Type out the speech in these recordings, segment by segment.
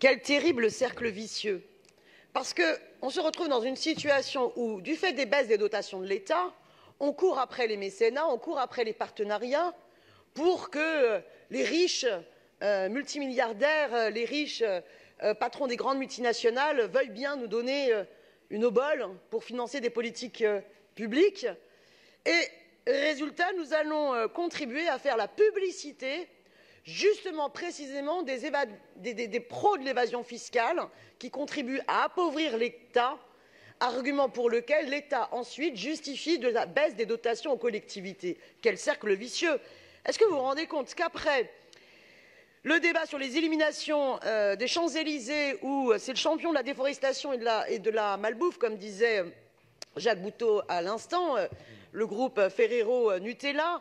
Quel terrible cercle vicieux. Parce qu'on se retrouve dans une situation où, du fait des baisses des dotations de l'État, on court après les mécénats, on court après les partenariats pour que les riches multimilliardaires, les riches patrons des grandes multinationales veuillent bien nous donner une obole pour financer des politiques publiques. Et résultat, nous allons contribuer à faire la publicité justement précisément des pros de l'évasion fiscale qui contribuent à appauvrir l'État, argument pour lequel l'État ensuite justifie de la baisse des dotations aux collectivités. Quel cercle vicieux! Est-ce que vous vous rendez compte qu'après le débat sur les éliminations des Champs-Élysées, où c'est le champion de la déforestation et de la malbouffe, comme disait Jacques Boutot à l'instant, le groupe Ferrero Nutella,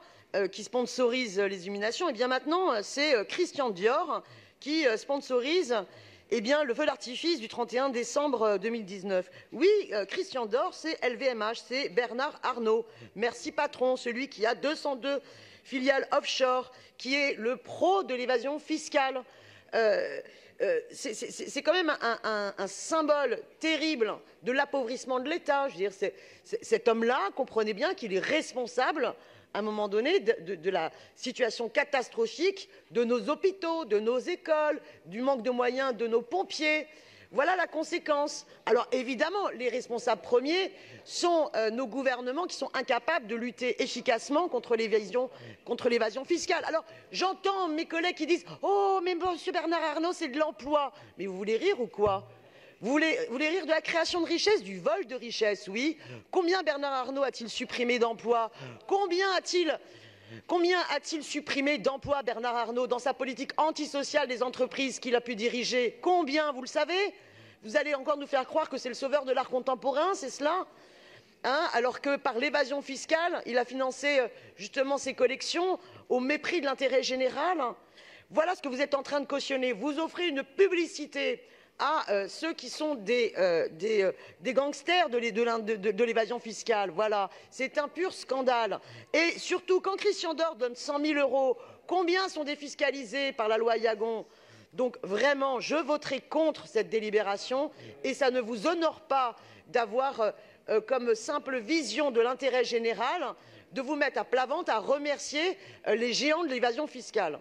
qui sponsorise les illuminations, et bien maintenant c'est Christian Dior qui sponsorise le feu d'artifice du 31 décembre 2019. Oui, Christian Dior, c'est LVMH, c'est Bernard Arnault. Merci patron, celui qui a 202 filiales offshore, qui est le pro de l'évasion fiscale. C'est quand même un symbole terrible de l'appauvrissement de l'État. Je veux dire, cet homme-là, comprenez bien qu'il est responsable à un moment donné de la situation catastrophique de nos hôpitaux, de nos écoles, du manque de moyens de nos pompiers. Voilà la conséquence. Alors évidemment, les responsables premiers sont nos gouvernements qui sont incapables de lutter efficacement contre l'évasion fiscale. Alors j'entends mes collègues qui disent « Oh, mais monsieur Bernard Arnault, c'est de l'emploi ». Mais vous voulez rire ou quoi? Vous voulez rire de la création de richesse, du vol de richesse, oui. Combien Bernard Arnault a-t-il supprimé d'emplois? Combien a-t-il supprimé d'emplois, Bernard Arnault, dans sa politique antisociale des entreprises qu'il a pu diriger? Combien, vous le savez? Vous allez encore nous faire croire que c'est le sauveur de l'art contemporain, c'est cela? Alors que par l'évasion fiscale, il a financé justement ses collections au mépris de l'intérêt général. Voilà ce que vous êtes en train de cautionner. Vous offrez une publicité à ceux qui sont des gangsters de l'évasion fiscale. Voilà, c'est un pur scandale. Et surtout, quand Christian Dior donne 100 000 €, combien sont défiscalisés par la loi Yagon? Donc vraiment, je voterai contre cette délibération et ça ne vous honore pas d'avoir comme simple vision de l'intérêt général de vous mettre à plat ventre à remercier les géants de l'évasion fiscale.